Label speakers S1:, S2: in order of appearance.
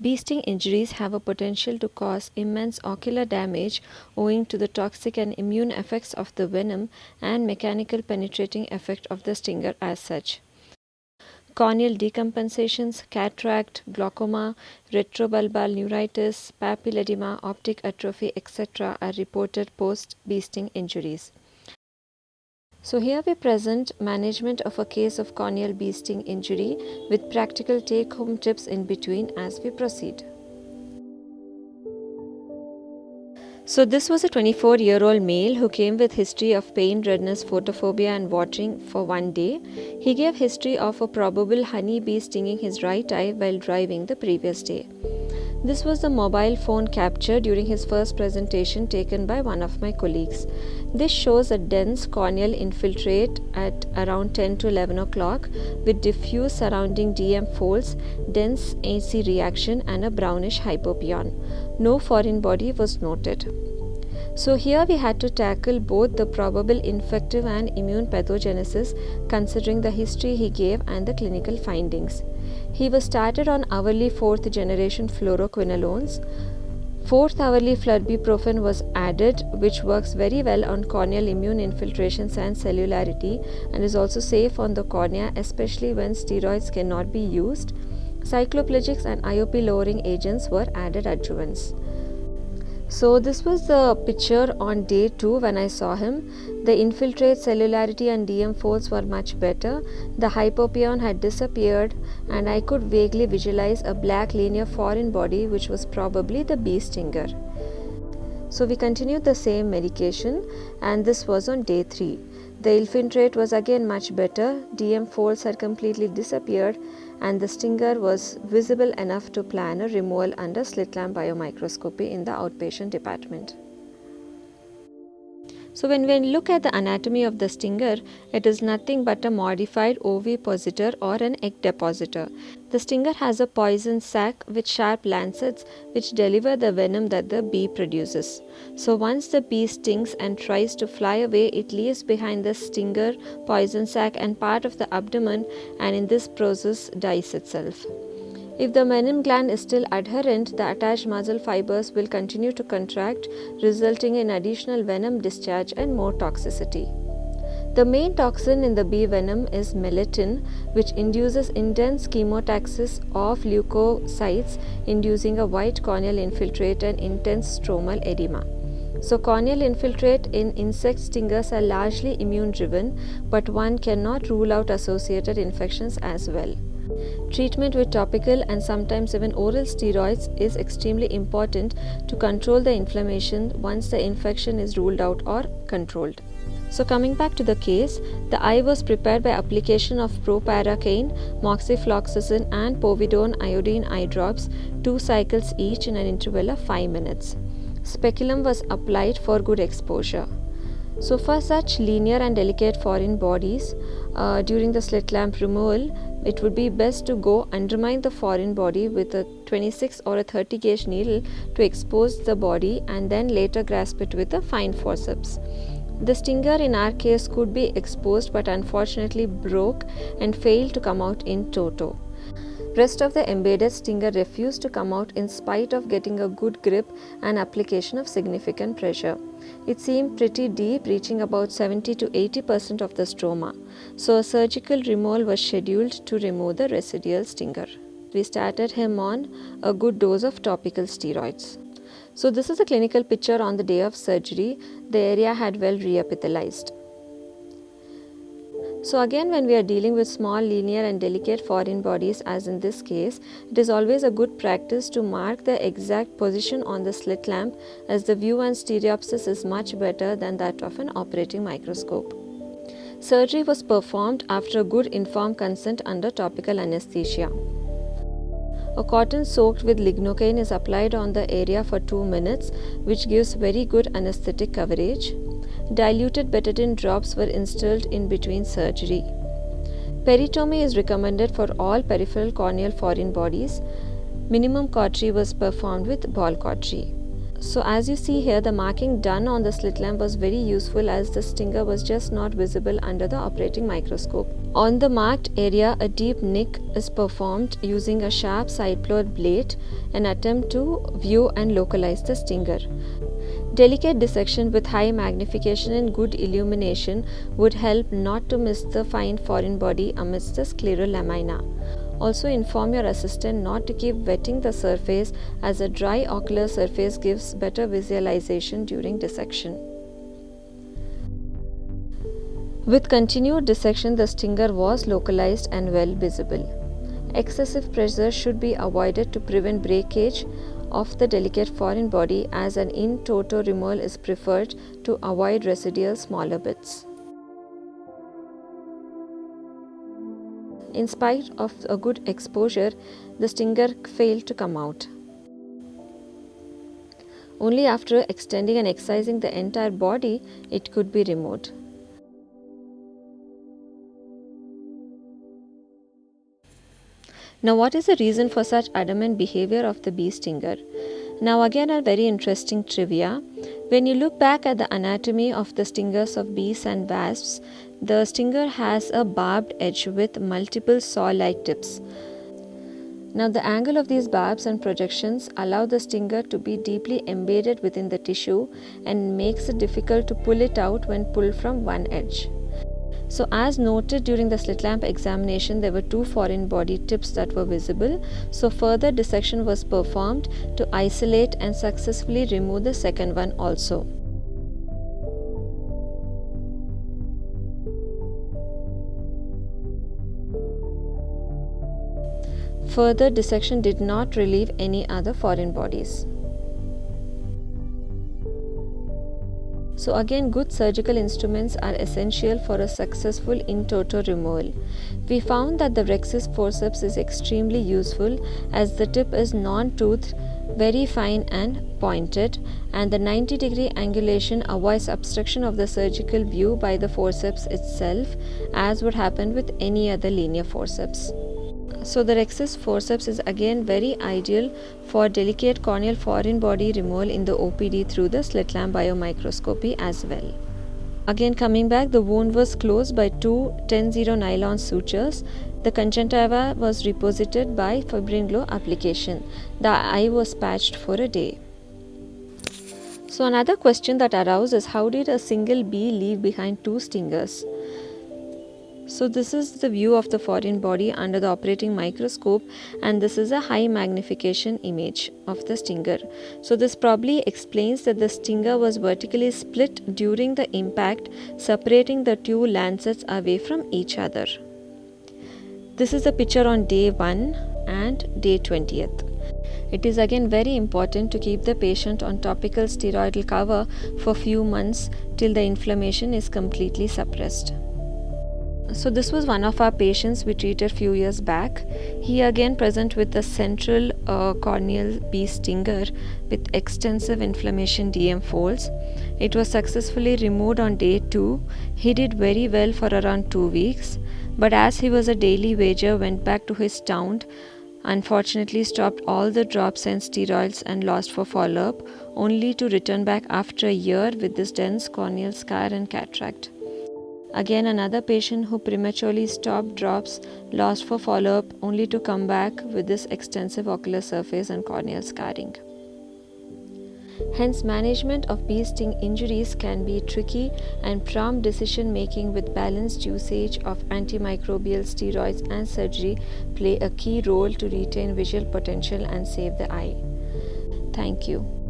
S1: Bee sting injuries have a potential to cause immense ocular damage owing to the toxic and immune effects of the venom and mechanical penetrating effect of the stinger as such. Corneal decompensations, cataract, glaucoma, retrobulbar neuritis, papilledema, optic atrophy, etc. are reported post-bee sting injuries. So here we present management of a case of corneal bee sting injury with practical take-home tips in between as we proceed. So this was a 24-year-old male who came with history of pain, redness, photophobia and watering for one day. He gave history of a probable honey bee stinging his right eye while driving the previous day. This was the mobile phone capture during his first presentation taken by one of my colleagues. This shows a dense corneal infiltrate at around 10 to 11 o'clock with diffuse surrounding DM folds, dense AC reaction and a brownish hypopyon. No foreign body was noted. So here we had to tackle both the probable infective and immune pathogenesis considering the history he gave and the clinical findings. He was started on hourly 4th generation fluoroquinolones. 4th hourly flurbiprofen was added, which works very well on corneal immune infiltrations and cellularity and is also safe on the cornea, especially when steroids cannot be used. Cycloplegics and IOP lowering agents were added adjuvants. So this was the picture on day 2 when I saw him. The infiltrate, cellularity and DM folds were much better. The hypopyon had disappeared and I could vaguely visualize a black linear foreign body which was probably the bee stinger. So we continued the same medication and this was on day 3. The infiltrate was again much better, DM folds had completely disappeared and the stinger was visible enough to plan a removal under slit lamp biomicroscopy in the outpatient department. So when we look at the anatomy of the stinger, it is nothing but a modified ovipositor or an egg depositor. The stinger has a poison sac with sharp lancets which deliver the venom that the bee produces. So once the bee stings and tries to fly away, it leaves behind the stinger, poison sac and part of the abdomen and in this process dies itself. If the venom gland is still adherent, the attached muscle fibers will continue to contract, resulting in additional venom discharge and more toxicity. The main toxin in the bee venom is melittin, which induces intense chemotaxis of leukocytes, inducing a white corneal infiltrate and intense stromal edema. So corneal infiltrate in insect stingers are largely immune driven, but one cannot rule out associated infections as well. Treatment with topical and sometimes even oral steroids is extremely important to control the inflammation once the infection is ruled out or controlled. So coming back to the case, the eye was prepared by application of proparacaine, moxifloxacin and povidone iodine eye drops, 2 cycles each in an interval of 5 minutes. Speculum was applied for good exposure. So for such linear and delicate foreign bodies, during the slit lamp removal, it would be best to go undermine the foreign body with a 26 or a 30 gauge needle to expose the body and then later grasp it with a fine forceps. The stinger in our case could be exposed but unfortunately broke and failed to come out in toto. Rest of the embedded stinger refused to come out in spite of getting a good grip and application of significant pressure. It seemed pretty deep, reaching about 70 to 80% of the stroma. So a surgical removal was scheduled to remove the residual stinger. We started him on a good dose of topical steroids. So this is a clinical picture on the day of surgery. The area had well reepithelialized. So again, when we are dealing with small, linear and delicate foreign bodies as in this case, it is always a good practice to mark the exact position on the slit lamp as the view and stereopsis is much better than that of an operating microscope. Surgery was performed after a good informed consent under topical anesthesia. A cotton soaked with lignocaine is applied on the area for 2 minutes, which gives very good anesthetic coverage. Diluted betadine drops were instilled in between surgery. Peritomy is recommended for all peripheral corneal foreign bodies. Minimum cautery was performed with ball cautery. So as you see here, the marking done on the slit lamp was very useful as the stinger was just not visible under the operating microscope. On the marked area, a deep nick is performed using a sharp side-plowed blade, an attempt to view and localize the stinger. Delicate dissection with high magnification and good illumination would help not to miss the fine foreign body amidst the scleral lamina. Also inform your assistant not to keep wetting the surface as a dry ocular surface gives better visualization during dissection. With continued dissection, the stinger was localized and well visible. Excessive pressure should be avoided to prevent breakage of the delicate foreign body, as an in toto removal is preferred to avoid residual smaller bits. In spite of a good exposure, the stinger failed to come out. Only after extending and excising the entire body, it could be removed. Now, what is the reason for such adamant behavior of the bee stinger? Now, again, a very interesting trivia. When you look back at the anatomy of the stingers of bees and wasps, the stinger has a barbed edge with multiple saw-like tips. Now, the angle of these barbs and projections allow the stinger to be deeply embedded within the tissue and makes it difficult to pull it out when pulled from one edge. So as noted during the slit lamp examination, there were two foreign body tips that were visible. So further dissection was performed to isolate and successfully remove the second one also. Further dissection did not relieve any other foreign bodies. So again, good surgical instruments are essential for a successful in toto removal. We found that the Rexis forceps is extremely useful as the tip is non-toothed, very fine and pointed, and the 90-degree angulation avoids obstruction of the surgical view by the forceps itself, as would happen with any other linear forceps. So the Rexis forceps is again very ideal for delicate corneal foreign body removal in the OPD through the slit lamp biomicroscopy as well. Again, coming back, the wound was closed by two 10-0 nylon sutures. The conjunctiva was reposited by fibrin glue application. The eye was patched for a day. So another question that arose is, how did a single bee leave behind two stingers? So this is the view of the foreign body under the operating microscope, and this is a high magnification image of the stinger. So this probably explains that the stinger was vertically split during the impact, separating the two lancets away from each other. This is a picture on day 1 and day 20th. It is again very important to keep the patient on topical steroidal cover for few months till the inflammation is completely suppressed. So this was one of our patients we treated few years back. He again present with a central corneal bee stinger with extensive inflammation DM folds. It was successfully removed on day 2. He did very well for around 2 weeks, but as he was a daily wager, went back to his town, unfortunately stopped all the drops and steroids and lost for follow-up, only to return back after a year with this dense corneal scar and cataract. Again, another patient who prematurely stopped drops, lost for follow-up, only to come back with this extensive ocular surface and corneal scarring. Hence, management of bee sting injuries can be tricky, and prompt decision making with balanced usage of antimicrobial steroids and surgery play a key role to retain visual potential and save the eye. Thank you.